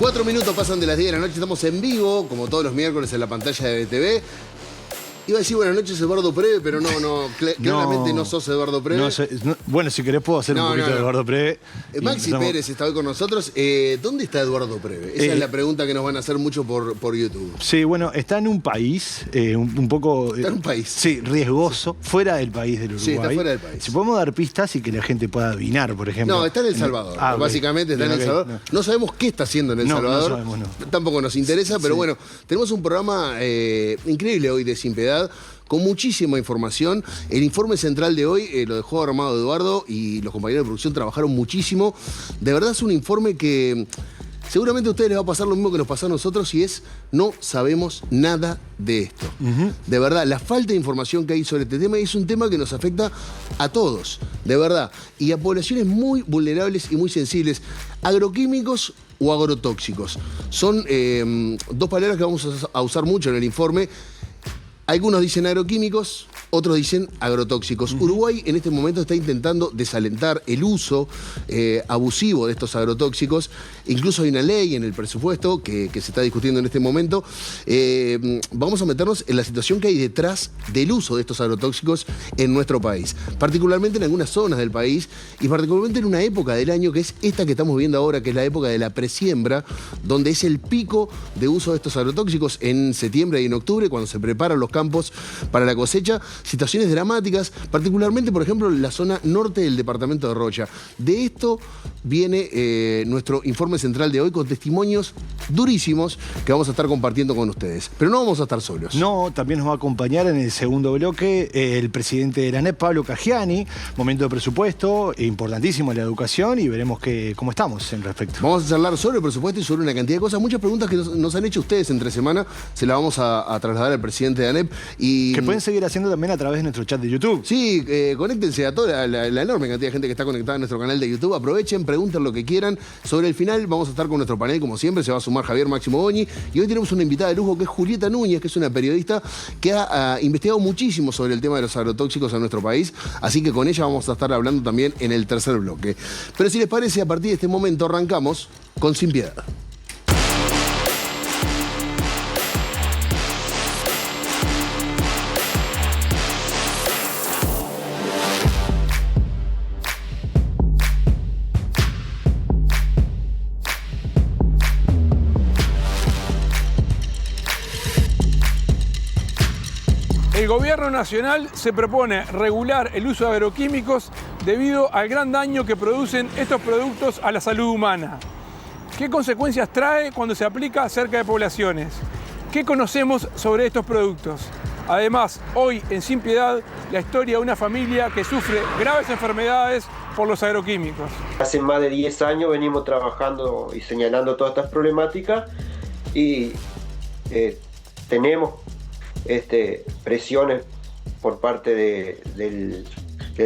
4 minutos pasan de las 10 de la noche, estamos en vivo, como todos los miércoles en la pantalla de BTV. Iba a decir buenas noches Eduardo Preve, pero claramente no sos Eduardo Preve. Bueno, si querés puedo hacer un poquito de Eduardo Preve. Maxi Pérez está hoy con nosotros. ¿Dónde está Eduardo Preve? Esa es la pregunta que nos van a hacer mucho por YouTube. Sí, bueno, está en un país un poco... Está en un país. Sí, riesgoso, fuera del país del Uruguay. Sí, está fuera del país. Si podemos dar pistas y que la gente pueda adivinar, por ejemplo. No, está en El Salvador. Básicamente está en El Salvador. No sabemos qué está haciendo en El Salvador. No sabemos, no. Tampoco nos interesa, pero bueno, tenemos un programa increíble hoy de Sin Piedad, con muchísima información. El informe central de hoy lo dejó armado Eduardo y los compañeros de producción trabajaron muchísimo. De verdad es un informe que seguramente a ustedes les va a pasar lo mismo que nos pasó a nosotros, y es no sabemos nada de esto. De verdad, la falta de información que hay sobre este tema es un tema que nos afecta a todos, de verdad, y a poblaciones muy vulnerables y muy sensibles. Agroquímicos o agrotóxicos son dos palabras que vamos a usar mucho en el informe. Algunos dicen agroquímicos, otros dicen agrotóxicos. Uruguay en este momento está intentando desalentar el uso abusivo de estos agrotóxicos. Incluso hay una ley en el presupuesto que se está discutiendo en este momento. Vamos a meternos en la situación que hay detrás del uso de estos agrotóxicos en nuestro país. Particularmente en algunas zonas del país y particularmente en una época del año que es esta que estamos viendo ahora, que es la época de la presiembra, donde es el pico de uso de estos agrotóxicos en septiembre y en octubre, cuando se preparan los campos para la cosecha. Situaciones dramáticas, particularmente, por ejemplo, en la zona norte del departamento de Rocha. De esto viene nuestro informe central de hoy, con testimonios durísimos que vamos a estar compartiendo con ustedes. Pero no vamos a estar solos. No, también nos va a acompañar en el segundo bloque el presidente de la ANEP, Pablo Cagiani. Momento de presupuesto, importantísimo en la educación, y veremos cómo estamos en respecto. Vamos a charlar sobre el presupuesto y sobre una cantidad de cosas. Muchas preguntas que nos han hecho ustedes entre semana, se las vamos a trasladar al presidente de ANEP. Y que pueden seguir haciendo también a través de nuestro chat de YouTube. Sí, conéctense a toda la enorme cantidad de gente que está conectada a nuestro canal de YouTube. Aprovechen, pregunten lo que quieran. Sobre el final vamos a estar con nuestro panel, como siempre. Se va a sumar Javier Máximo Goñi. Y hoy tenemos una invitada de lujo que es Julieta Núñez, que es una periodista que ha investigado muchísimo sobre el tema de los agrotóxicos en nuestro país. Así que con ella vamos a estar hablando también en el tercer bloque. Pero si les parece, a partir de este momento arrancamos con Sin Piedad. El gobierno nacional se propone regular el uso de agroquímicos debido al gran daño que producen estos productos a la salud humana. ¿Qué consecuencias trae cuando se aplica cerca de poblaciones? ¿Qué conocemos sobre estos productos? Además, hoy en Sin Piedad, la historia de una familia que sufre graves enfermedades por los agroquímicos. Hace más de 10 años venimos trabajando y señalando todas estas problemáticas y tenemos presiones por parte del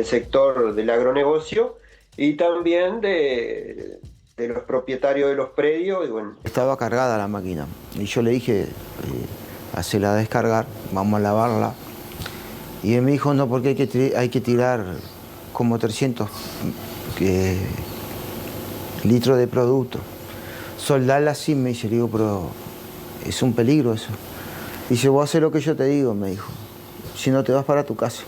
sector del agronegocio y también de los propietarios de los predios. Y bueno. Estaba cargada la máquina y yo le dije, hacela descargar, vamos a lavarla. Y él me dijo, no, porque hay que tirar como 300 litros de producto. Soldarla así, me dice, le digo, pero es un peligro eso. Dice, vos haces lo que yo te digo, me dijo. Si no, te vas para tu casa.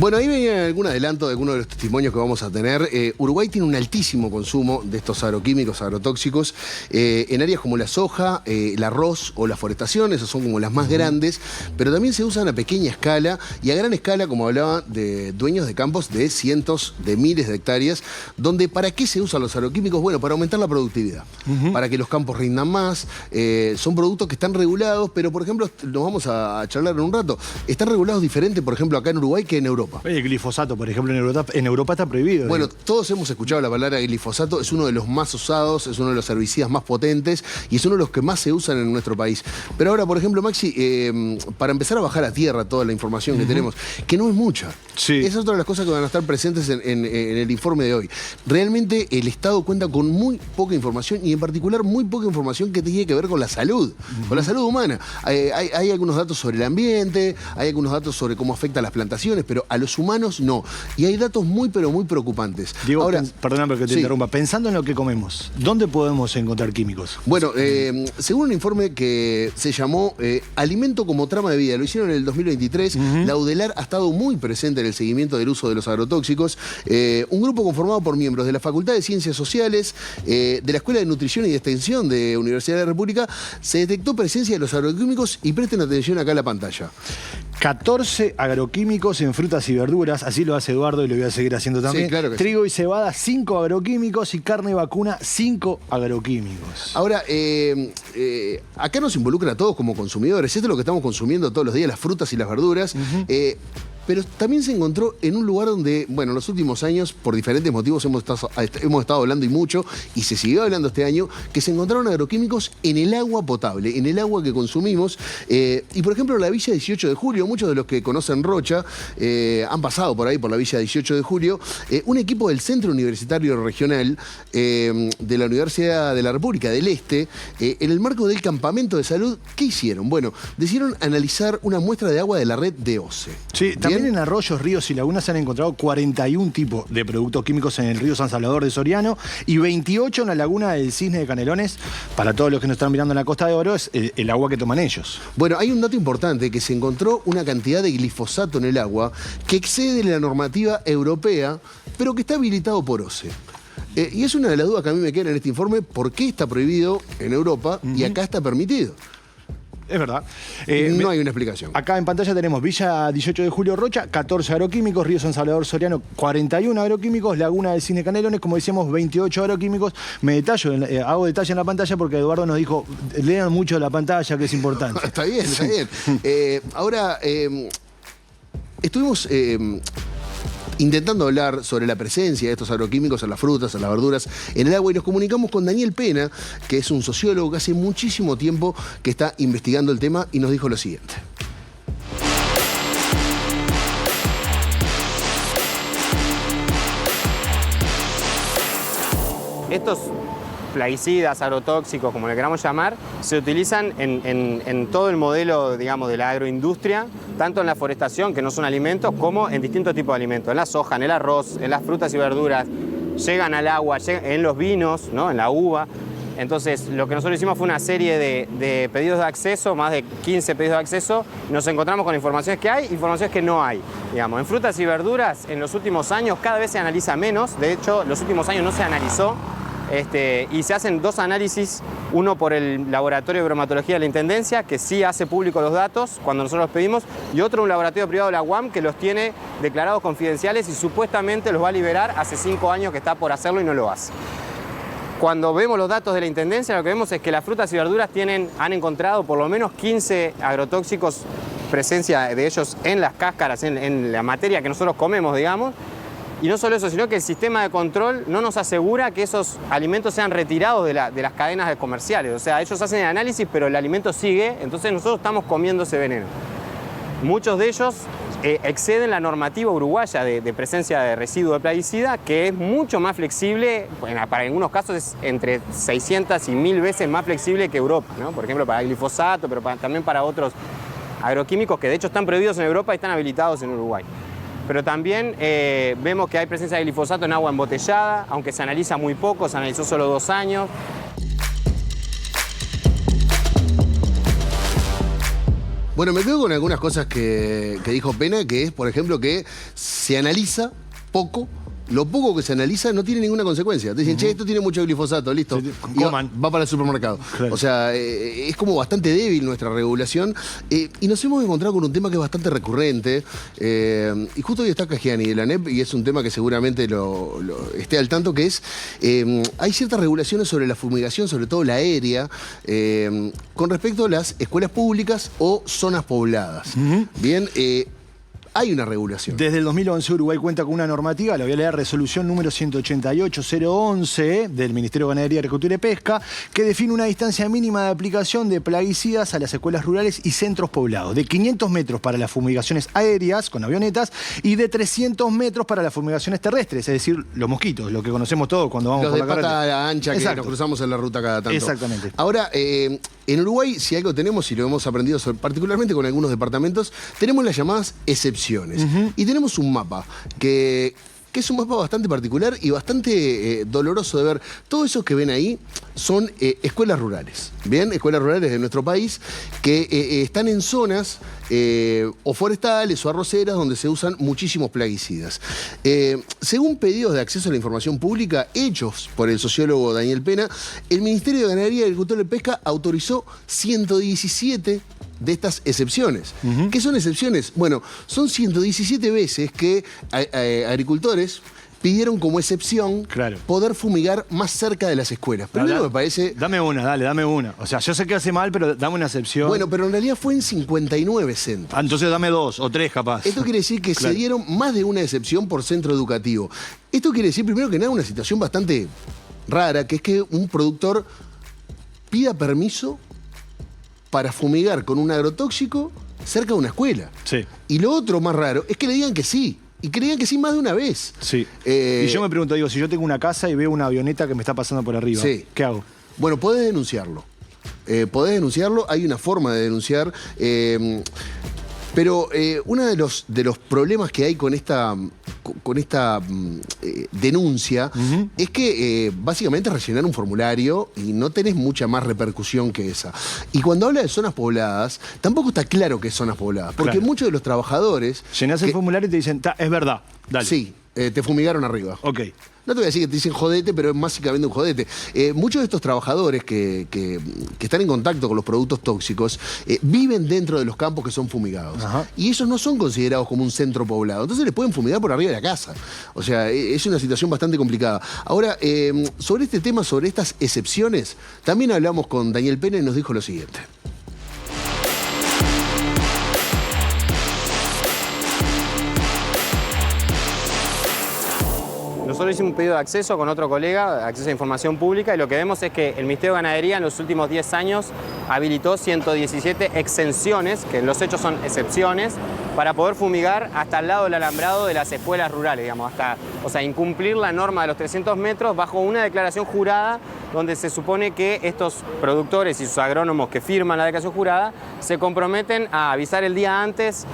Bueno, ahí venía algún adelanto de algunos de los testimonios que vamos a tener. Uruguay tiene un altísimo consumo de estos agroquímicos, agrotóxicos, en áreas como la soja, el arroz o la forestación. Esas son como las más grandes, pero también se usan a pequeña escala y a gran escala, como hablaba, de dueños de campos de cientos de miles de hectáreas, donde ¿para qué se usan los agroquímicos? Bueno, para aumentar la productividad, para que los campos rindan más. Son productos que están regulados, pero por ejemplo, nos vamos a charlar en un rato, están regulados diferente, por ejemplo, acá en Uruguay que en Europa. El glifosato, por ejemplo, en Europa está prohibido. Bueno, todos hemos escuchado la palabra glifosato, es uno de los más usados, es uno de los herbicidas más potentes y es uno de los que más se usan en nuestro país. Pero ahora, por ejemplo, Maxi, para empezar a bajar a tierra toda la información que tenemos, que no es mucha. Sí. Esa es otra de las cosas que van a estar presentes en el informe de hoy. Realmente el Estado cuenta con muy poca información y en particular muy poca información que tiene que ver con la salud, con la salud humana. Hay algunos datos sobre el ambiente, hay algunos datos sobre cómo afectan las plantaciones, pero a a los humanos no. Y hay datos muy, pero muy preocupantes. Diego, ahora, perdóname que te interrumpa. Pensando en lo que comemos, ¿dónde podemos encontrar químicos? Bueno, según un informe que se llamó Alimento como trama de vida, lo hicieron en el 2023, la UDELAR ha estado muy presente en el seguimiento del uso de los agrotóxicos. Un grupo conformado por miembros de la Facultad de Ciencias Sociales, de la Escuela de Nutrición y de Extensión de Universidad de la República, se detectó presencia de los agroquímicos y presten atención acá a la pantalla. 14 agroquímicos en frutas y verduras, así lo hace Eduardo y lo voy a seguir haciendo también. Sí, claro que Trigo y cebada, 5 agroquímicos y carne vacuna, 5 agroquímicos. Ahora, acá nos involucra a todos como consumidores. Esto es lo que estamos consumiendo todos los días, las frutas y las verduras. Pero también se encontró en un lugar donde, bueno, en los últimos años, por diferentes motivos, hemos estado hablando y mucho, y se siguió hablando este año, que se encontraron agroquímicos en el agua potable, en el agua que consumimos. Y, por ejemplo, en la Villa 18 de Julio, muchos de los que conocen Rocha han pasado por ahí, por la Villa 18 de Julio, un equipo del Centro Universitario Regional de la Universidad de la República del Este, en el marco del campamento de salud, ¿qué hicieron? Bueno, decidieron analizar una muestra de agua de la red de OCE. Sí, también en arroyos, ríos y lagunas se han encontrado 41 tipos de productos químicos en el río San Salvador de Soriano y 28 en la laguna del Cisne de Canelones. Para todos los que nos están mirando en la Costa de Oro, es el agua que toman ellos. Bueno, hay un dato importante, que se encontró una cantidad de glifosato en el agua que excede la normativa europea, pero que está habilitado por OCE. Y es una de las dudas que a mí me quedan en este informe: ¿por qué está prohibido en Europa y acá está permitido? Es verdad. No hay una explicación. Acá en pantalla tenemos Villa 18 de Julio Rocha, 14 agroquímicos, Río San Salvador Soriano, 41 agroquímicos, Laguna del Cisne Canelones, como decíamos, 28 agroquímicos. Me detallo, hago detalle en la pantalla porque Eduardo nos dijo, lean mucho la pantalla, que es importante. Está bien, está bien. Ahora, estuvimos intentando hablar sobre la presencia de estos agroquímicos en las frutas, en las verduras, en el agua, y nos comunicamos con Daniel Pena, que es un sociólogo que hace muchísimo tiempo que está investigando el tema, y nos dijo lo siguiente. Estos plaguicidas, agrotóxicos, como le queramos llamar, se utilizan en todo el modelo, digamos, de la agroindustria, tanto en la forestación, que no son alimentos, como en distintos tipos de alimentos, en la soja, en el arroz, en las frutas y verduras, llegan al agua, en los vinos, ¿no? En la uva. Entonces, lo que nosotros hicimos fue una serie de pedidos de acceso, más de 15 pedidos de acceso. Nos encontramos con informaciones que hay, informaciones que no hay. Digamos, en frutas y verduras, en los últimos años cada vez se analiza menos. De hecho, los últimos años no se analizó. Y se hacen dos análisis, uno por el Laboratorio de Bromatología de la Intendencia, que sí hace público los datos cuando nosotros los pedimos, y otro, un laboratorio privado de la UAM, que los tiene declarados confidenciales y supuestamente los va a liberar. Hace 5 años que está por hacerlo y no lo hace. Cuando vemos los datos de la Intendencia, lo que vemos es que las frutas y verduras han encontrado por lo menos 15 agrotóxicos, presencia de ellos en las cáscaras, en la materia que nosotros comemos, digamos. Y no solo eso, sino que el sistema de control no nos asegura que esos alimentos sean retirados de las cadenas comerciales. O sea, ellos hacen el análisis, pero el alimento sigue, entonces nosotros estamos comiendo ese veneno. Muchos de ellos exceden la normativa uruguaya de presencia de residuo de plaguicida, que es mucho más flexible, para algunos casos es entre 600 y 1000 veces más flexible que Europa, ¿no? Por ejemplo, para el glifosato, pero también para otros agroquímicos que de hecho están prohibidos en Europa y están habilitados en Uruguay. Pero también vemos que hay presencia de glifosato en agua embotellada, aunque se analiza muy poco, se analizó solo 2 años. Bueno, me quedo con algunas cosas que dijo Pena, que es, por ejemplo, que se analiza poco. Lo poco que se analiza no tiene ninguna consecuencia. Te dicen, che, esto tiene mucho glifosato, listo. Sí, y coman. va para el supermercado. Claro. O sea, es como bastante débil nuestra regulación. Y nos hemos encontrado con un tema que es bastante recurrente. Y justo hoy está Caggiani de la ANEP, y es un tema que seguramente esté al tanto, que es, hay ciertas regulaciones sobre la fumigación, sobre todo la aérea, con respecto a las escuelas públicas o zonas pobladas. Bien, hay una regulación. Desde el 2011 Uruguay cuenta con una normativa, la voy a leer, resolución número 188-011 del Ministerio de Ganadería, Agricultura y Pesca, que define una distancia mínima de aplicación de plaguicidas a las escuelas rurales y centros poblados, de 500 metros para las fumigaciones aéreas con avionetas y de 300 metros para las fumigaciones terrestres, es decir, los mosquitos, lo que conocemos todos cuando vamos por la carretera. Los de pata ancha que Exacto. nos cruzamos en la ruta cada tanto. Exactamente. Ahora, en Uruguay, si algo tenemos, y lo hemos aprendido particularmente con algunos departamentos, tenemos las llamadas excepciones. excepciones. Y tenemos un mapa que es un mapa bastante particular y bastante doloroso de ver. Todo eso que ven ahí son escuelas rurales, ¿bien? Escuelas rurales de nuestro país que están en zonas o forestales o arroceras donde se usan muchísimos plaguicidas. Según pedidos de acceso a la información pública hechos por el sociólogo Daniel Pena, el Ministerio de Ganadería, Agricultura y Pesca autorizó 117 de estas excepciones. ¿Qué son excepciones? Bueno, son 117 veces que agricultores pidieron como excepción poder fumigar más cerca de las escuelas. Pero no me parece... Dame una, dame una. O sea, yo sé que hace mal, pero dame una excepción. Bueno, pero en realidad fue en 59 centros. Entonces dame 2 o 3 capaz. Esto quiere decir que se dieron más de una excepción por centro educativo. Esto quiere decir, primero que nada, una situación bastante rara, que es que un productor pida permiso para fumigar con un agrotóxico cerca de una escuela. Sí. Y lo otro más raro es que le digan que sí. Y que le digan que sí más de una vez. Sí. Y yo me pregunto, digo, si yo tengo una casa y veo una avioneta que me está pasando por arriba, ¿qué hago? Bueno, podés denunciarlo. Hay una forma de denunciar. Pero uno de los problemas que hay con esta denuncia es que básicamente es rellenar un formulario y no tenés mucha más repercusión que esa. Y cuando habla de zonas pobladas, tampoco está claro que es zonas pobladas, porque muchos de los trabajadores... Llenás el formulario y te dicen, es verdad, dale. Sí, te fumigaron arriba. Ok. No te voy a decir que te dicen jodete, pero es básicamente un jodete. Muchos de estos trabajadores que están en contacto con los productos tóxicos viven dentro de los campos que son fumigados. Y esos no son considerados como un centro poblado. Entonces les pueden fumigar por arriba de la casa. O sea, es una situación bastante complicada. Ahora, sobre este tema, sobre estas excepciones, también hablamos con Daniel Pena y nos dijo lo siguiente. Nosotros hicimos un pedido de acceso con otro colega, acceso a información pública, y lo que vemos es que el Ministerio de Ganadería en los últimos 10 años habilitó 117 exenciones, que en los hechos son excepciones, para poder fumigar hasta el lado del alambrado de las escuelas rurales, digamos, o sea, incumplir la norma de los 300 metros bajo una declaración jurada donde se supone que estos productores y sus agrónomos que firman la declaración jurada se comprometen a avisar el día antes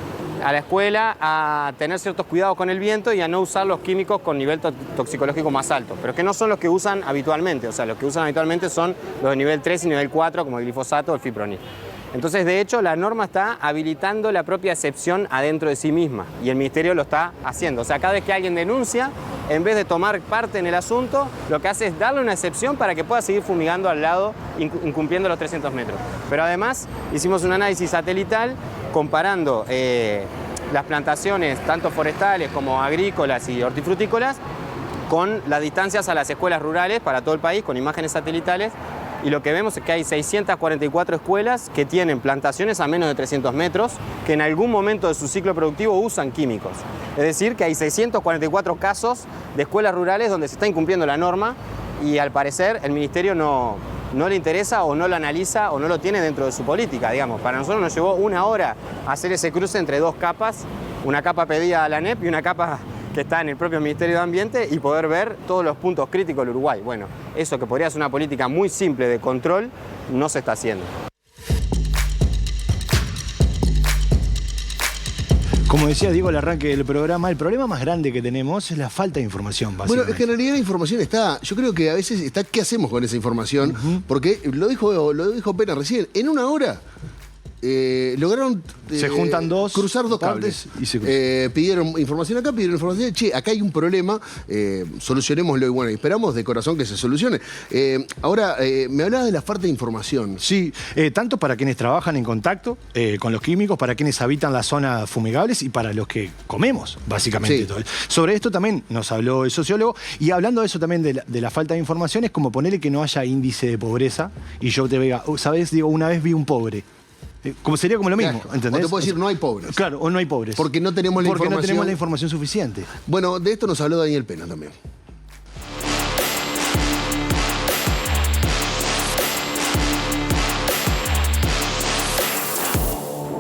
a la escuela, a tener ciertos cuidados con el viento y a no usar los químicos con nivel toxicológico más alto, pero que no son los que usan habitualmente. O sea, los que usan habitualmente son los de nivel 3 y nivel 4, como el glifosato o el fipronil. Entonces, de hecho, la norma está habilitando la propia excepción adentro de sí misma y el Ministerio lo está haciendo. O sea, cada vez que alguien denuncia, en vez de tomar parte en el asunto, lo que hace es darle una excepción para que pueda seguir fumigando al lado, incumpliendo los 300 metros. Pero además, hicimos un análisis satelital comparando las plantaciones, tanto forestales como agrícolas y hortifrutícolas, con las distancias a las escuelas rurales para todo el país, con imágenes satelitales. Y lo que vemos es que hay 644 escuelas que tienen plantaciones a menos de 300 metros, que en algún momento de su ciclo productivo usan químicos. Es decir, que hay 644 casos de escuelas rurales donde se está incumpliendo la norma y al parecer el Ministerio no le interesa o no lo analiza o no lo tiene dentro de su política, digamos. Para nosotros nos llevó 1 hora hacer ese cruce entre 2 capas, una capa pedida a la ANEP y una capa que está en el propio Ministerio de Ambiente y poder ver todos los puntos críticos del Uruguay. Bueno, eso que podría ser una política muy simple de control, no se está haciendo. Como decía Diego al arranque del programa, el problema más grande que tenemos es la falta de información, básicamente. Bueno, es que en realidad la información está, yo creo que a veces está, ¿qué hacemos con esa información? Porque lo dijo Pena recién, en 1 hora lograron se juntan cruzar 2 cables y se pidieron información acá, pidieron información, che, acá hay un problema, solucionémoslo y bueno, esperamos de corazón que se solucione. Ahora, me hablabas de la falta de información. Sí, tanto para quienes trabajan en contacto con los químicos, para quienes habitan las zonas fumigables y para los que comemos, básicamente. Sí. Todo. Sobre esto también nos habló el sociólogo, y hablando de eso también de la falta de información, es como ponerle que no haya índice de pobreza y yo te diga, ¿sabes? Digo, una vez vi un pobre. Como sería como lo mismo, claro. ¿entendés? O te puedo decir, no hay pobres. Claro, o no hay pobres. Porque no tenemos la información. Porque no tenemos la información suficiente. Bueno, de esto nos habló Daniel Pena también.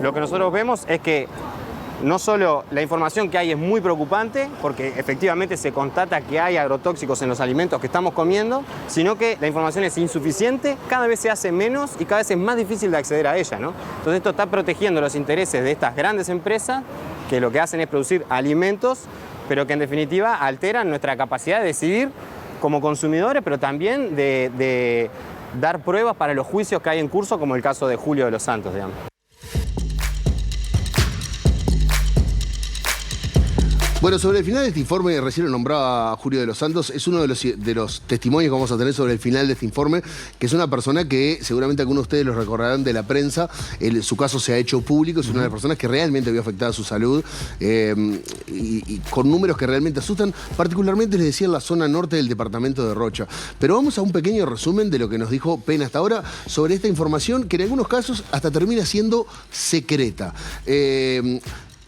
Lo que nosotros vemos es que no solo la información que hay es muy preocupante, porque efectivamente se constata que hay agrotóxicos en los alimentos que estamos comiendo, sino que la información es insuficiente, cada vez se hace menos y cada vez es más difícil de acceder a ella, ¿no? Entonces esto está protegiendo los intereses de estas grandes empresas que lo que hacen es producir alimentos, pero que en definitiva alteran nuestra capacidad de decidir como consumidores, pero también de dar pruebas para los juicios que hay en curso, como el caso de Julio de los Santos, digamos. Bueno, sobre el final de este informe, recién lo nombraba a Julio de los Santos, es uno de los testimonios que vamos a tener sobre el final de este informe, que es una persona que seguramente algunos de ustedes lo recordarán de la prensa, su caso se ha hecho público, es una de las personas que realmente vio afectada su salud, y con números que realmente asustan, particularmente les decía en la zona norte del departamento de Rocha. Pero vamos a un pequeño resumen de lo que nos dijo Pena hasta ahora sobre esta información, que en algunos casos hasta termina siendo secreta.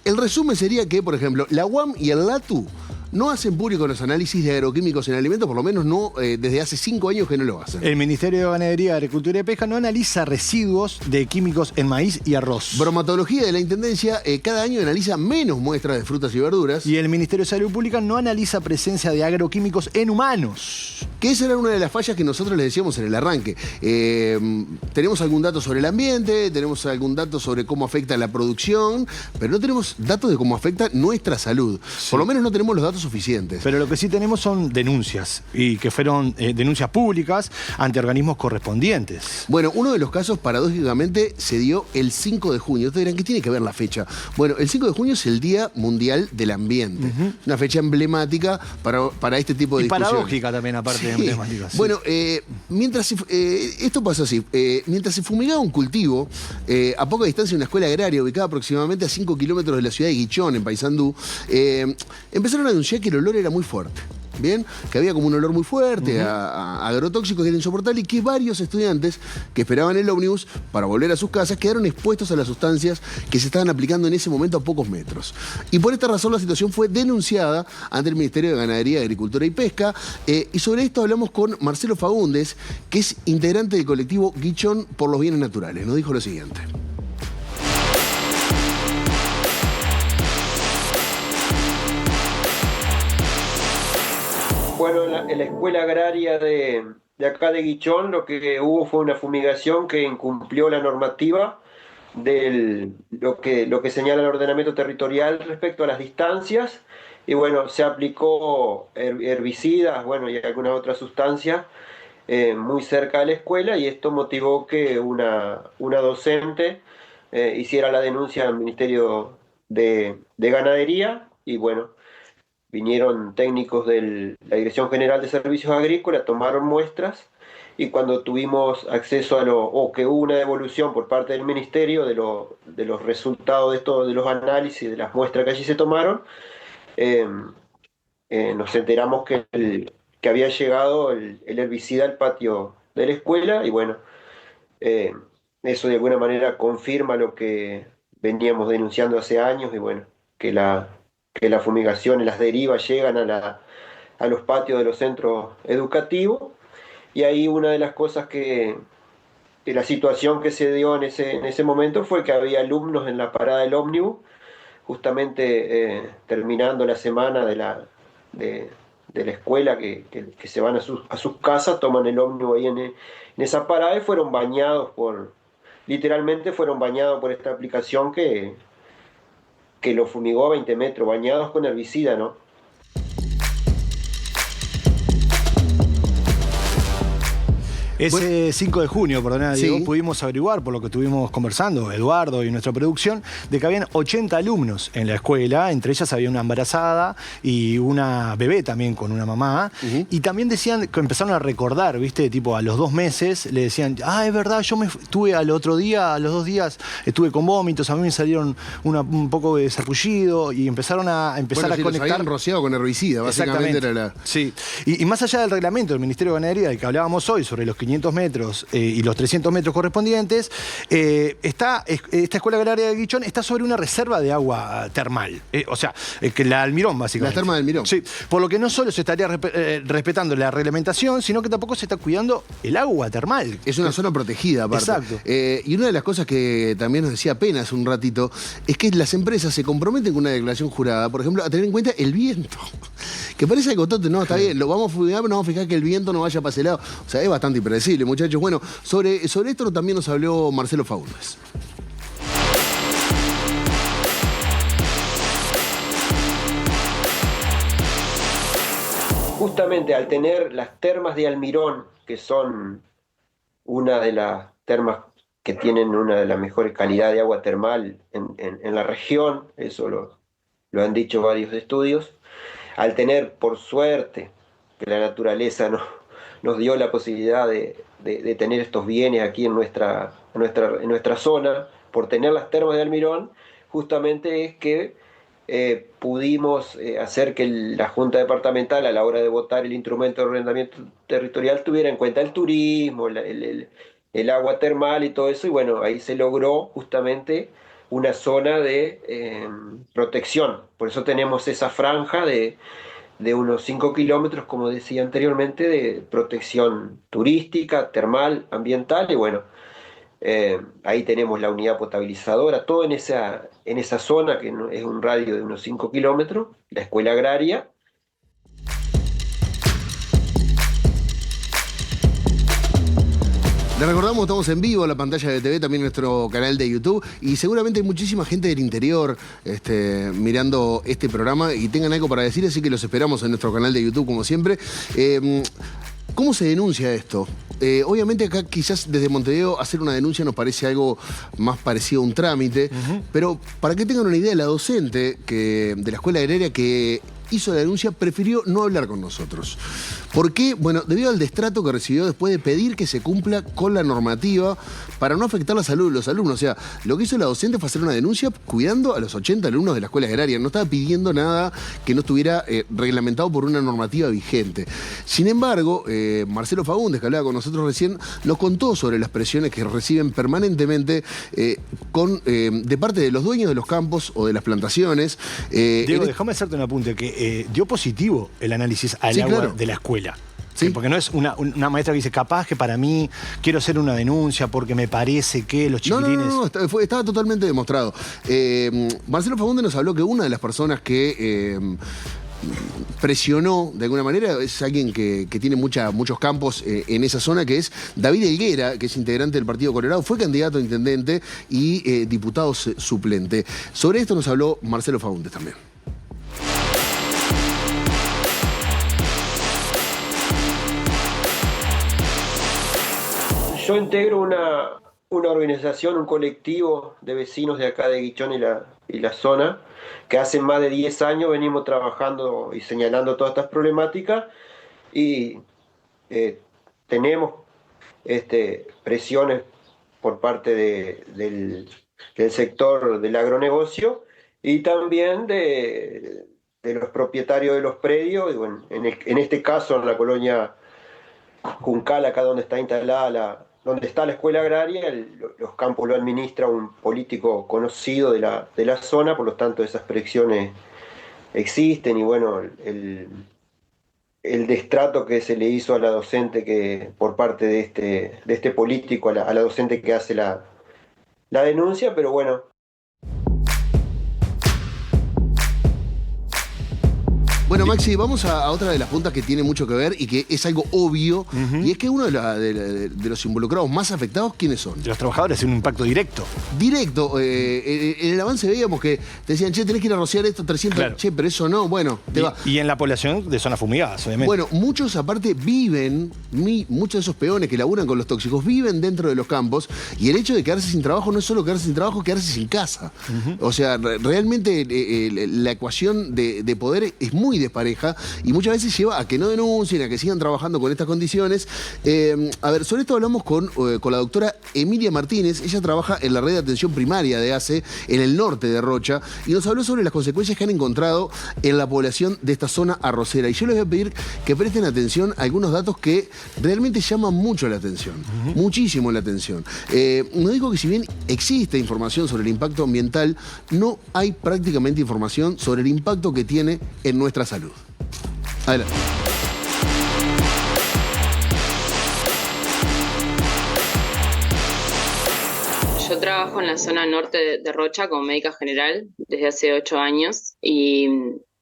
El resumen sería que, por ejemplo, la UAM y el LATU no hacen público los análisis de agroquímicos en alimentos, por lo menos no desde hace 5 años que no lo hacen. El Ministerio de Ganadería, Agricultura y Pesca no analiza residuos de químicos en maíz y arroz. Bromatología de la Intendencia cada año analiza menos muestras de frutas y verduras. Y el Ministerio de Salud Pública no analiza presencia de agroquímicos en humanos. Que esa era una de las fallas que nosotros les decíamos en el arranque. Tenemos algún dato sobre el ambiente, tenemos algún dato sobre cómo afecta la producción, pero no tenemos datos de cómo afecta nuestra salud. Sí. Por lo menos no tenemos los datos suficientes. Pero lo que sí tenemos son denuncias, y que fueron denuncias públicas ante organismos correspondientes. Bueno, uno de los casos, paradójicamente, se dio el 5 de junio. Ustedes dirán, ¿qué tiene que ver la fecha? Bueno, el 5 de junio es el Día Mundial del Ambiente. Una fecha emblemática para este tipo de discusiones. Y paradójica también, aparte de emblemática. Sí. Bueno, esto pasa así. Mientras se fumigaba un cultivo, a poca distancia de una escuela agraria ubicada aproximadamente a 5 kilómetros de la ciudad de Guichón, en Paysandú, empezaron a denunciar que el olor era muy fuerte. Bien, que había como un olor muy fuerte a agrotóxicos que era insoportable y que varios estudiantes que esperaban el ómnibus para volver a sus casas quedaron expuestos a las sustancias que se estaban aplicando en ese momento a pocos metros. Y por esta razón la situación fue denunciada ante el Ministerio de Ganadería, Agricultura y Pesca, y sobre esto hablamos con Marcelo Faúndez, que es integrante del colectivo Guichón por los Bienes Naturales. Nos dijo lo siguiente. Bueno, en la escuela agraria de acá de Guichón lo que hubo fue una fumigación que incumplió la normativa de lo que señala el ordenamiento territorial respecto a las distancias, y bueno, se aplicó herbicidas, bueno, y algunas otras sustancias muy cerca de la escuela, y esto motivó que una docente hiciera la denuncia al Ministerio de Ganadería, y bueno, vinieron técnicos de la Dirección General de Servicios Agrícolas, tomaron muestras, y cuando tuvimos acceso o que hubo una devolución por parte del Ministerio de los resultados de los análisis, de las muestras que allí se tomaron, nos enteramos que había llegado el herbicida al patio de la escuela, y bueno, eso de alguna manera confirma lo que veníamos denunciando hace años, y bueno, que la fumigación y las derivas llegan a los patios de los centros educativos. Y ahí una de las cosas que la situación que se dio en ese momento fue que había alumnos en la parada del ómnibus, justamente terminando la semana de la escuela, que se van a sus casas, toman el ómnibus ahí en esa parada, y fueron bañados literalmente fueron bañados por esta aplicación que lo fumigó a 20 metros, bañados con herbicida, ¿no? Ese 5 de junio, perdona, Diego, sí, pudimos averiguar, por lo que estuvimos conversando, Eduardo y nuestra producción, de que habían 80 alumnos en la escuela, entre ellas había una embarazada y una bebé también con una mamá, y también decían que empezaron a recordar, ¿viste? Tipo, a los 2 meses le decían, es verdad, yo me estuve a los 2 días, estuve con vómitos, a mí me salieron un poco de sarpullido, y empezaron a conectar. Los habían rociado con herbicida, básicamente era la... Sí, y más allá del reglamento del Ministerio de Ganadería del que hablábamos hoy, sobre los 500 metros y los 300 metros correspondientes, esta escuela agraria de Guichón está sobre una reserva de agua termal. O sea, que la Almirón, básicamente. La terma del Almirón. Sí, por lo que no solo se estaría respetando la reglamentación, sino que tampoco se está cuidando el agua termal. Es una zona protegida, aparte. Exacto. Y una de las cosas que también nos decía Pena hace un ratito, es que las empresas se comprometen con una declaración jurada, por ejemplo, a tener en cuenta el viento. Que parece algo tonto, no, está bien, lo vamos a fumigar, pero nos vamos a fijar que el viento no vaya para ese lado. O sea, es bastante impredecible, muchachos. Bueno, sobre esto también nos habló Marcelo Faúndez. justamente al tener las termas de Almirón, que son una de las termas que tienen una de las mejores calidades de agua termal en la región, eso lo han dicho varios estudios, al tener, por suerte, que la naturaleza nos dio la posibilidad de tener estos bienes aquí en nuestra zona, por tener las termas de Almirón, justamente es que pudimos hacer que la Junta Departamental, a la hora de votar el instrumento de ordenamiento territorial, tuviera en cuenta el turismo, el agua termal y todo eso, y bueno, ahí se logró justamente una zona de protección. Por eso tenemos esa franja de unos 5 kilómetros, como decía anteriormente, de protección turística, termal, ambiental, y bueno, ahí tenemos la unidad potabilizadora, todo en esa zona, que es un radio de unos 5 kilómetros, la escuela agraria. Les recordamos, estamos en vivo en la pantalla de TV, también en nuestro canal de YouTube, y seguramente hay muchísima gente del interior mirando este programa y tengan algo para decir, así que los esperamos en nuestro canal de YouTube, como siempre. ¿Cómo se denuncia esto? Obviamente acá quizás desde Montevideo hacer una denuncia nos parece algo más parecido a un trámite, pero para que tengan una idea, la docente de la escuela agraria que hizo la denuncia prefirió no hablar con nosotros. ¿Por qué? Bueno, debido al destrato que recibió después de pedir que se cumpla con la normativa para no afectar la salud de los alumnos. O sea, lo que hizo la docente fue hacer una denuncia cuidando a los 80 alumnos de la escuela agraria. No estaba pidiendo nada que no estuviera reglamentado por una normativa vigente. Sin embargo, Marcelo Faúndez, que hablaba con nosotros recién, nos contó sobre las presiones que reciben permanentemente de parte de los dueños de los campos o de las plantaciones. Diego, déjame hacerte un apunte, que dio positivo el análisis al agua claro. de la escuela. Sí. Porque no es una maestra que dice, capaz que para mí quiero hacer una denuncia porque me parece que los chiquilines... No, estaba totalmente demostrado. Marcelo Faúndez nos habló que una de las personas que presionó de alguna manera es alguien que tiene muchos campos en esa zona, que es David Helguera, que es integrante del Partido Colorado, fue candidato a intendente y diputado suplente. Sobre esto nos habló Marcelo Faúndez también. Yo integro una organización, un colectivo de vecinos de acá de Guichón y la zona, que hace más de 10 años venimos trabajando y señalando todas estas problemáticas, y tenemos presiones por parte del sector del agronegocio y también de los propietarios de los predios, y bueno, en este caso en la colonia Juncal, acá donde está instalada donde está la escuela agraria, los campos lo administra un político conocido de la zona, por lo tanto esas presiones existen, y bueno, el destrato que se le hizo a la docente por parte de este político, a la docente que hace la denuncia, pero bueno. Bueno, Maxi, vamos a otra de las puntas que tiene mucho que ver y que es algo obvio, y es que uno de los involucrados más afectados, ¿quiénes son? Los trabajadores tienen un impacto directo. Directo. En el avance veíamos que te decían, che, tenés que ir a rociar esto 300, claro. Che, pero eso no, bueno, te va. Y en la población de zonas fumigadas, obviamente. Bueno, muchos aparte viven, muchos de esos peones que laburan con los tóxicos, viven dentro de los campos, y el hecho de quedarse sin trabajo no es solo quedarse sin trabajo, quedarse sin casa. O sea, realmente la ecuación de poder es muy despareja y muchas veces lleva a que no denuncien, a que sigan trabajando con estas condiciones. A ver, sobre esto hablamos con la doctora Emilia Martínez. Ella trabaja en la red de atención primaria de ACE en el norte de Rocha y nos habló sobre las consecuencias que han encontrado en la población de esta zona arrocera. Y yo les voy a pedir que presten atención a algunos datos que realmente llaman mucho la atención, muchísimo la atención. Nos dijo que si bien existe información sobre el impacto ambiental, no hay prácticamente información sobre el impacto que tiene en nuestra salud. Adelante. Yo trabajo en la zona norte de Rocha como médica general desde hace 8 años y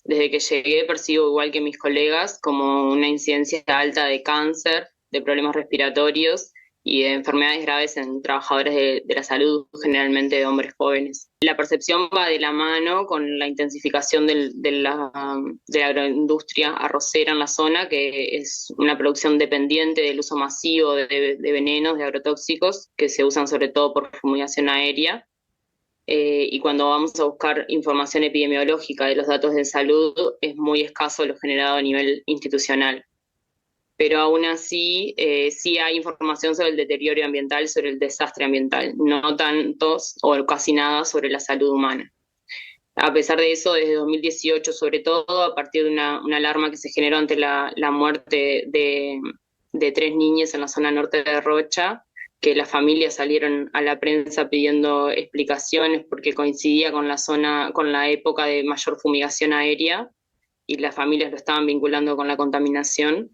desde que llegué percibo, igual que mis colegas, como una incidencia alta de cáncer, de problemas respiratorios y de enfermedades graves en trabajadores de la salud, generalmente de hombres jóvenes. La percepción va de la mano con la intensificación de la agroindustria arrocera en la zona, que es una producción dependiente del uso masivo de venenos, de agrotóxicos, que se usan sobre todo por fumigación aérea. Y cuando vamos a buscar información epidemiológica de los datos de salud, es muy escaso lo generado a nivel institucional. Pero aún así sí hay información sobre el deterioro ambiental, sobre el desastre ambiental, no tantos o casi nada sobre la salud humana. A pesar de eso, desde 2018, sobre todo, a partir de una alarma que se generó ante la muerte de 3 niñas en la zona norte de Rocha, que las familias salieron a la prensa pidiendo explicaciones porque coincidía con la época de mayor fumigación aérea, y las familias lo estaban vinculando con la contaminación.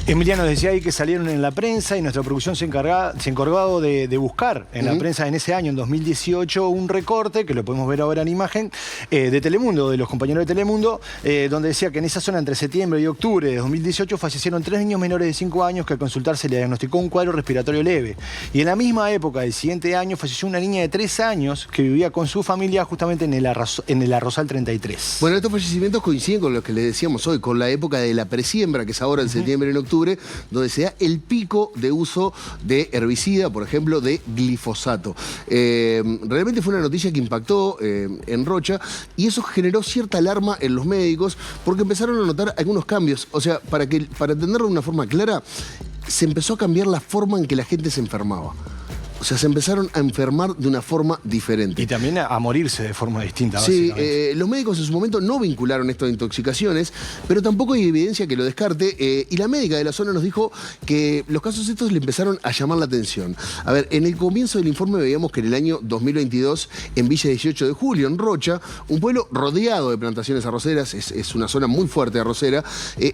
Emiliano decía ahí que salieron en la prensa y nuestra producción se encargado de buscar en la prensa en ese año, en 2018, un recorte, que lo podemos ver ahora en imagen, de Telemundo, de los compañeros de Telemundo, donde decía que en esa zona entre septiembre y octubre de 2018 fallecieron 3 niños menores de 5 años que al consultarse le diagnosticó un cuadro respiratorio leve. Y en la misma época, del siguiente año, falleció una niña de 3 años que vivía con su familia justamente en el Arrozal 33. Bueno, estos fallecimientos coinciden con lo que les decíamos hoy, con la época de la presiembra, que es ahora en septiembre y en octubre, donde se da el pico de uso de herbicida, por ejemplo, de glifosato. Realmente fue una noticia que impactó en Rocha, y eso generó cierta alarma en los médicos, porque empezaron a notar algunos cambios. O sea, para entenderlo de una forma clara, se empezó a cambiar la forma en que la gente se enfermaba. O sea, se empezaron a enfermar de una forma diferente. Y también a morirse de forma distinta, sí, básicamente. los médicos en su momento no vincularon esto de intoxicaciones, pero tampoco hay evidencia que lo descarte. Y la médica de la zona nos dijo que los casos estos le empezaron a llamar la atención. A ver, en el comienzo del informe veíamos que en el año 2022, en Villa 18 de Julio, en Rocha, un pueblo rodeado de plantaciones arroceras, es una zona muy fuerte arrocera,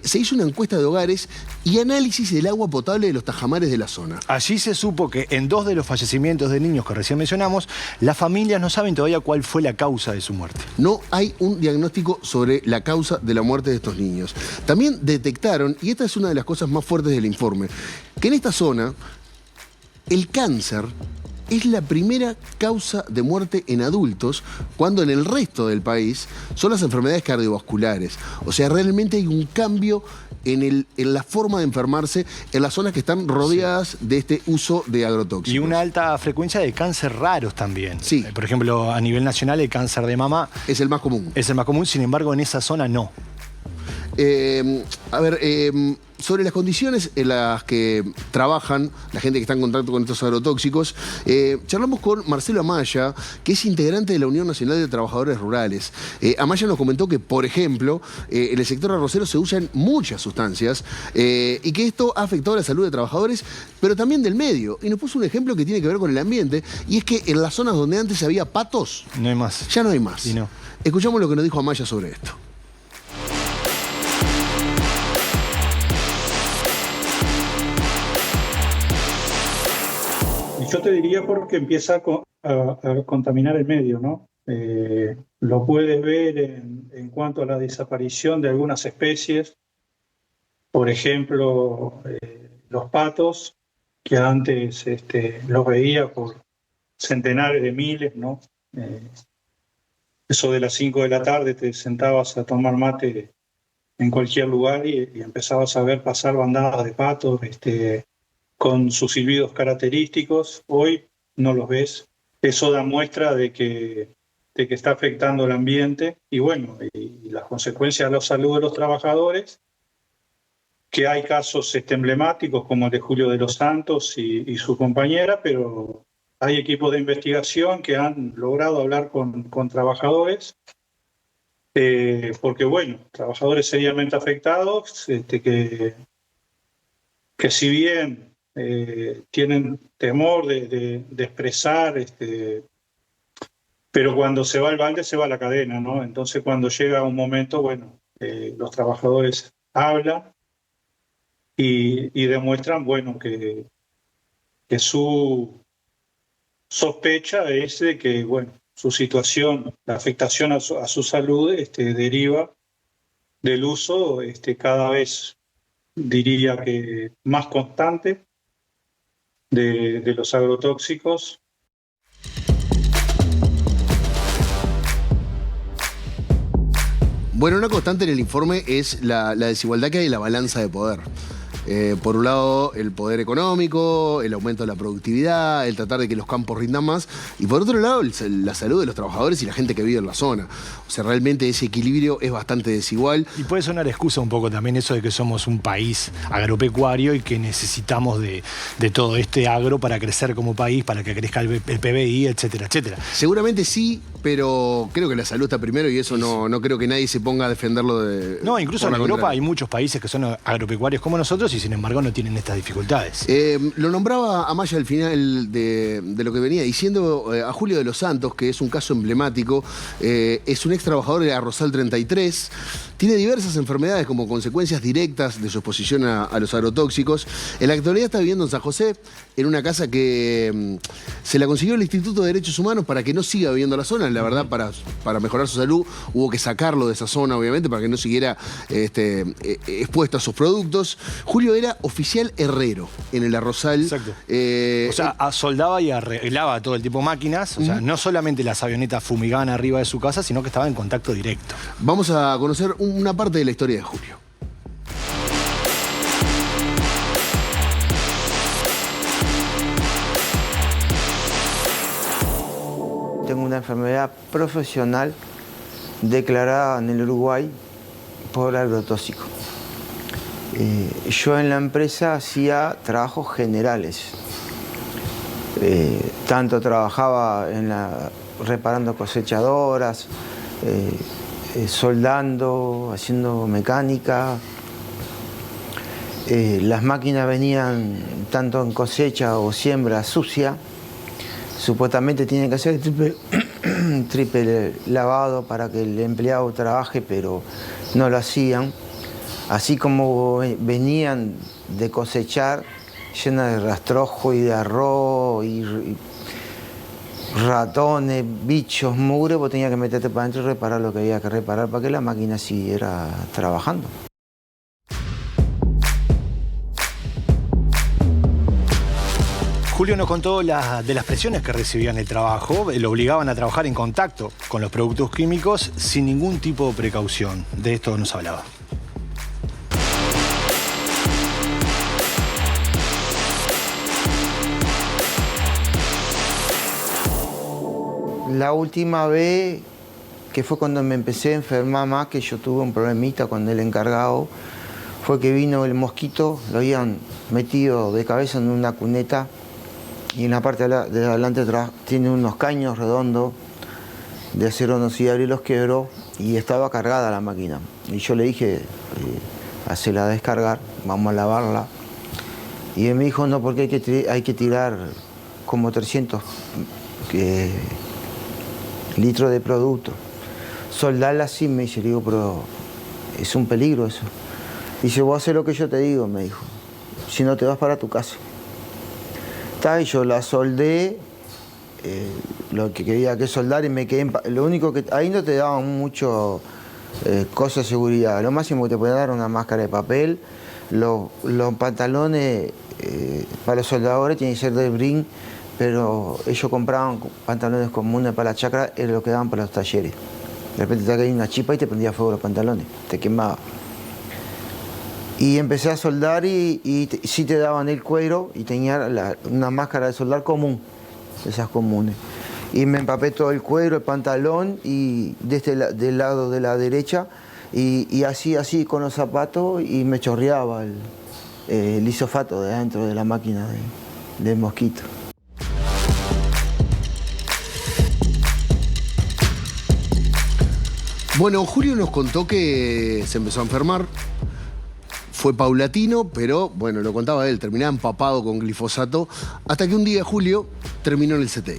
se hizo una encuesta de hogares y análisis del agua potable de los tajamares de la zona. Allí se supo que en 2 de los fallecimientos de niños que recién mencionamos, las familias no saben todavía cuál fue la causa de su muerte. No hay un diagnóstico sobre la causa de la muerte de estos niños. También detectaron, y esta es una de las cosas más fuertes del informe, que en esta zona el cáncer es la primera causa de muerte en adultos, cuando en el resto del país son las enfermedades cardiovasculares. O sea, realmente hay un cambio en la forma de enfermarse en las zonas que están rodeadas de este uso de agrotóxicos. Y una alta frecuencia de cáncer raros también. Sí. Por ejemplo, a nivel nacional el cáncer de mama es el más común. Es el más común, sin embargo en esa zona no. Sobre las condiciones en las que trabajan la gente que está en contacto con estos agrotóxicos, charlamos con Marcelo Amaya, que es integrante de la Unión Nacional de Trabajadores Rurales. Amaya nos comentó que, por ejemplo, en el sector arrocero se usan muchas sustancias y que esto ha afectado la salud de trabajadores, pero también del medio. Y nos puso un ejemplo que tiene que ver con el ambiente, y es que en las zonas donde antes había patos, no hay más. Ya no hay más. Y no. Escuchamos lo que nos dijo Amaya sobre esto. Yo te diría porque empieza a contaminar el medio, ¿no? Lo puedes ver en cuanto a la desaparición de algunas especies. Por ejemplo, los patos, que antes los veía por centenares de miles, ¿no? Eso de las 5 de la tarde te sentabas a tomar mate en cualquier lugar y empezabas a ver pasar bandadas de patos, con sus silbidos característicos. Hoy no los ves. Eso da muestra de que está afectando el ambiente y bueno, y las consecuencias a la salud de los trabajadores, que hay casos emblemáticos como el de Julio de los Santos y su compañera, pero hay equipos de investigación que han logrado hablar con trabajadores, porque bueno, trabajadores seriamente afectados, que si bien tienen temor de expresar, pero cuando se va el balde se va la cadena, ¿no? Entonces cuando llega un momento, bueno, los trabajadores hablan y demuestran, bueno, que su sospecha es de que, bueno, su situación, la afectación a su salud deriva del uso cada vez, diría que más constante de los agrotóxicos. Bueno, una constante en el informe es la desigualdad que hay en la balanza de poder. Por un lado, el poder económico, el aumento de la productividad, el tratar de que los campos rindan más. Y por otro lado, la salud de los trabajadores y la gente que vive en la zona. O sea, realmente ese equilibrio es bastante desigual. Y puede sonar excusa un poco también eso de que somos un país agropecuario y que necesitamos de todo este agro para crecer como país, para que crezca el PBI, etcétera, etcétera. Seguramente sí, pero creo que la salud está primero y eso no creo que nadie se ponga a defenderlo de... No, incluso en Europa hay muchos países que son agropecuarios como nosotros y sin embargo no tienen estas dificultades. Lo nombraba Amaya al final de lo que venía diciendo a Julio de los Santos, que es un caso emblemático. Es un ex trabajador de Arrozal 33. Tiene diversas enfermedades como consecuencias directas de su exposición a los agrotóxicos. En la actualidad está viviendo en San José, en una casa que se la consiguió el Instituto de Derechos Humanos para que no siga viviendo en la zona. La verdad, para mejorar su salud, hubo que sacarlo de esa zona, obviamente, para que no siguiera expuesto a sus productos. Julio era oficial herrero en el Arrozal. Exacto. O sea, soldaba y arreglaba todo el tipo de máquinas. O sea, no solamente las avionetas fumigaban arriba de su casa, sino que estaba en contacto directo. Vamos a conocer una parte de la historia de Julio. Tengo una enfermedad profesional declarada en el Uruguay por agrotóxico. Yo en la empresa hacía trabajos generales. Tanto trabajaba reparando cosechadoras, soldando, haciendo mecánica. Las máquinas venían tanto en cosecha o siembra sucia. Supuestamente tienen que hacer triple lavado para que el empleado trabaje, pero no lo hacían. Así como venían de cosechar llenas de rastrojo y de arroz y ratones, bichos, mugre, vos tenías que meterte para adentro y reparar lo que había que reparar para que la máquina siguiera trabajando. Julio nos contó de las presiones que recibía en el trabajo. Lo obligaban a trabajar en contacto con los productos químicos sin ningún tipo de precaución. De esto nos hablaba. La última vez, que fue cuando me empecé a enfermar más, que yo tuve un problemita con el encargado, fue que vino el mosquito, lo habían metido de cabeza en una cuneta y en la parte de adelante tiene unos caños redondos de acero inoxidable y los quebró y estaba cargada la máquina. Y yo le dije, hacela descargar, vamos a lavarla. Y él me dijo, no, porque hay que tirar como 300 litros de producto. Soldarla así, me dice, le digo, pero es un peligro eso. Dice, vos haces lo que yo te digo, me dijo, si no te vas para tu casa. Y yo la soldé, lo que quería que soldar y me quedé lo único que ahí no te daban mucho cosas de seguridad. Lo máximo que te podían dar una máscara de papel. Los pantalones para los soldadores tienen que ser de brin, pero ellos compraban pantalones comunes para la chacra, era lo que daban para los talleres. De repente te caía una chispa y te prendía fuego los pantalones, te quemaba. Y empecé a soldar y sí te daban el cuero y tenía una máscara de soldar común, esas comunes. Y me empapé todo el cuero, el pantalón y del lado de la derecha y así con los zapatos y me chorreaba el isofato de adentro de la máquina del mosquito. Bueno, Julio nos contó que se empezó a enfermar. Fue paulatino, pero bueno, lo contaba él, terminaba empapado con glifosato, hasta que un día Julio terminó en el CTI.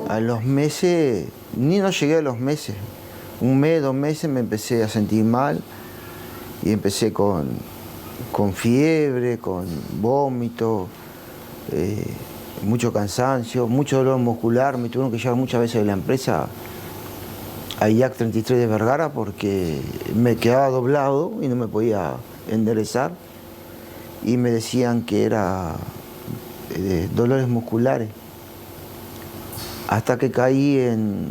A los meses, ni no llegué a los meses, un mes, 2 meses me empecé a sentir mal y empecé con fiebre, con vómito. mucho cansancio, mucho dolor muscular. Me tuvieron que llevar muchas veces de la empresa a IAC 33 de Vergara porque me quedaba doblado y no me podía enderezar. Y me decían que era dolores musculares. Hasta que caí en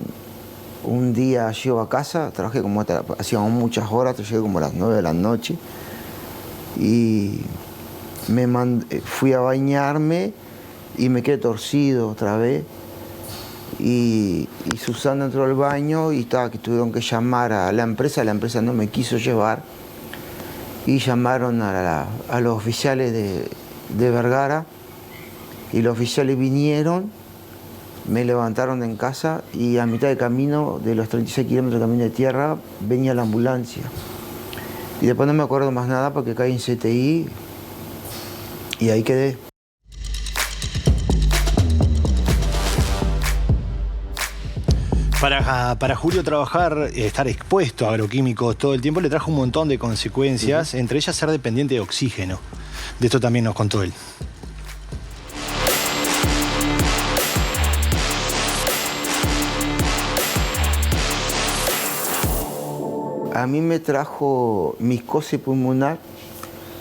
un día, llego a casa, trabajé como hacíamos muchas horas, llegué como a las 9 de la noche y fui a bañarme y me quedé torcido otra vez. Y Susana entró al baño y que tuvieron que llamar a la empresa no me quiso llevar y llamaron a los oficiales de Vergara y los oficiales vinieron, me levantaron en casa y a mitad de camino, de los 36 kilómetros de camino de tierra, venía la ambulancia. Y después no me acuerdo más nada porque caí en CTI y ahí quedé. Para Julio trabajar, estar expuesto a agroquímicos todo el tiempo le trajo un montón de consecuencias, entre ellas ser dependiente de oxígeno. De esto también nos contó él. A mí me trajo micosis pulmonar,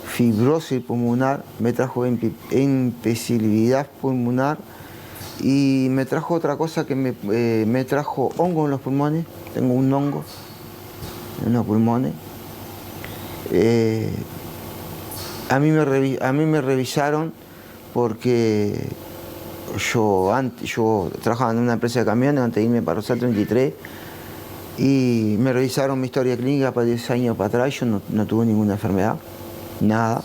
fibrosis pulmonar, me trajo empezabilidad pulmonar y me trajo otra cosa que me trajo hongo en los pulmones. Tengo un hongo en los pulmones. A mí me revisaron porque yo trabajaba en una empresa de camiones antes de irme para Rosal 33 y me revisaron mi historia clínica para 10 años para atrás. Yo no tuve ninguna enfermedad, nada.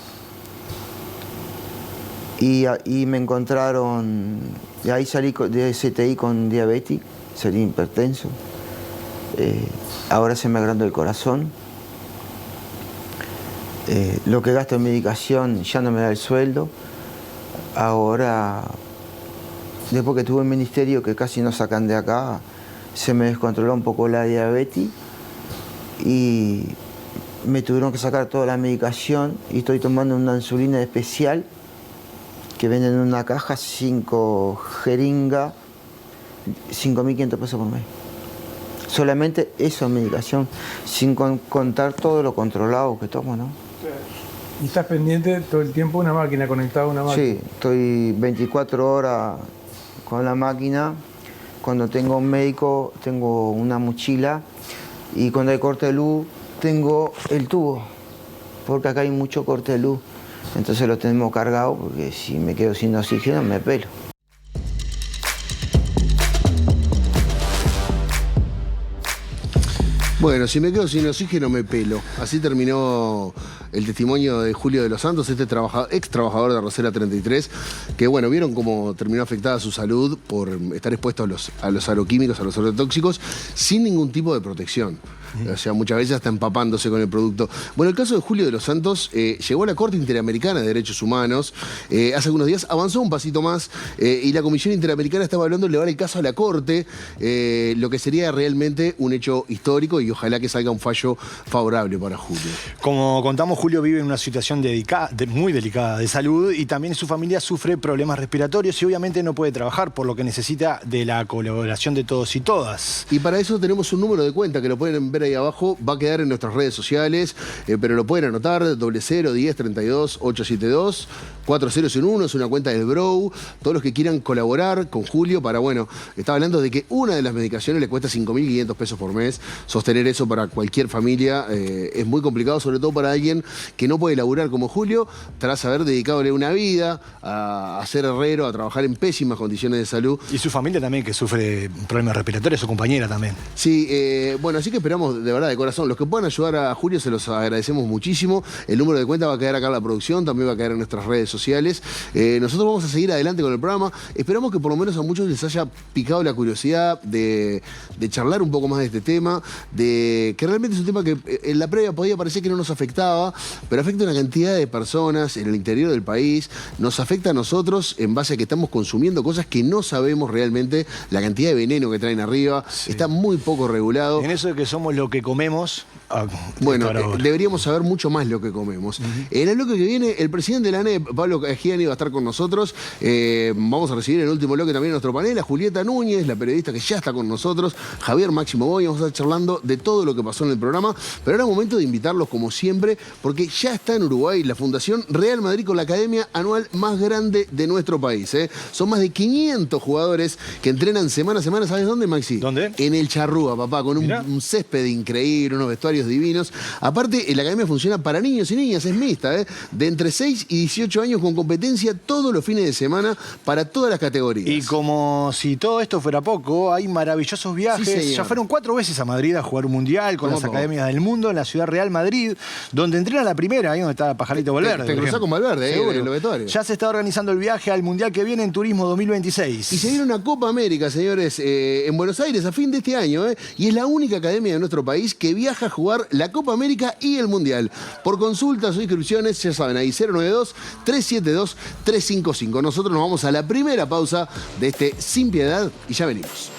Y me encontraron, y ahí salí de CTI con diabetes, salí hipertenso. Ahora se me agrandó el corazón. Lo que gasto en medicación ya no me da el sueldo. Ahora, después que tuve el ministerio, que casi no sacan de acá, se me descontroló un poco la diabetes y me tuvieron que sacar toda la medicación y estoy tomando una insulina especial que venden en una caja, 5 jeringas, 5.500 pesos por mes. Solamente eso es medicación, sin contar todo lo controlado que tomo, ¿no? ¿Y estás pendiente todo el tiempo de una máquina, conectada a una máquina? Sí, estoy 24 horas con la máquina. Cuando tengo un médico, tengo una mochila y cuando hay corte de luz, tengo el tubo, porque acá hay mucho corte de luz. Entonces lo tenemos cargado porque si me quedo sin oxígeno me pelo. Bueno, si me quedo sin oxígeno me pelo. Así terminó el testimonio de Julio de los Santos, este ex trabajador de Rosera 33, que bueno, vieron cómo terminó afectada su salud por estar expuesto a los agroquímicos, a los agrotóxicos, sin ningún tipo de protección. O sea, muchas veces hasta empapándose con el producto. Bueno, el caso de Julio de los Santos llegó a la Corte Interamericana de Derechos Humanos. Hace algunos días avanzó un pasito más y la Comisión Interamericana estaba hablando de elevar el caso a la Corte, lo que sería realmente un hecho histórico y ojalá que salga un fallo favorable para Julio. Como contamos, Julio vive en una situación muy delicada de salud y también su familia sufre problemas respiratorios y obviamente no puede trabajar, por lo que necesita de la colaboración de todos y todas. Y para eso tenemos un número de cuenta que lo pueden ver ahí abajo, va a quedar en nuestras redes sociales, pero lo pueden anotar, 0010 32 872 4001, es una cuenta del Bro. Todos los que quieran colaborar con Julio para, bueno, estaba hablando de que una de las medicaciones le cuesta 5.500 pesos por mes. Sostener eso para cualquier familia es muy complicado, sobre todo para alguien que no puede laburar como Julio, tras haber dedicadole una vida a ser herrero, a trabajar en pésimas condiciones de salud. Y su familia también, que sufre problemas respiratorios, su compañera también. Sí, bueno, así que esperamos de verdad, de corazón, los que puedan ayudar a Julio se los agradecemos muchísimo. El número de cuenta va a quedar acá en la producción, también va a quedar en nuestras redes sociales. Nosotros vamos a seguir adelante con el programa. Esperamos que por lo menos a muchos les haya picado la curiosidad de charlar un poco más de este tema, de que realmente es un tema que en la previa podía parecer que no nos afectaba, pero afecta a una cantidad de personas en el interior del país, nos afecta a nosotros en base a que estamos consumiendo cosas que no sabemos realmente la cantidad de veneno que traen arriba, sí. Está muy poco regulado. En eso de que somos lo que comemos, Bueno, deberíamos saber mucho más lo que comemos. En el bloque que viene, el presidente de la ANEP, Pablo Cagiani, va a estar con nosotros. Vamos a recibir en el último bloque también nuestro panel a Julieta Núñez, la periodista que ya está con nosotros, Javier Máximo Boy. Vamos a estar charlando de todo lo que pasó en el programa. Pero ahora es momento de invitarlos, como siempre, porque ya está en Uruguay la Fundación Real Madrid con la academia anual más grande de nuestro país. Son más de 500 jugadores que entrenan semana a semana. ¿Sabes dónde, Maxi? ¿Dónde? En el Charrúa, papá, con un césped increíble, unos vestuarios divinos. Aparte, la academia funciona para niños y niñas, es mixta, de entre 6 y 18 años, con competencia todos los fines de semana para todas las categorías. Y como si todo esto fuera poco, hay maravillosos viajes. Sí, ya fueron 4 veces a Madrid a jugar un mundial con las academias del mundo en la ciudad Real Madrid, donde entrena la primera, ahí donde está Pajarito Valverde. Te cruzás con Valverde, en los vestuarios. Ya se está organizando el viaje al mundial que viene en Turismo 2026. Y se viene una Copa América, señores, en Buenos Aires a fin de este año, y es la única academia de nuestro país que viaja a jugar la Copa América y el Mundial. Por consultas o inscripciones, ya saben, ahí 092-372-355. Nosotros nos vamos a la primera pausa de este Sin Piedad y ya venimos.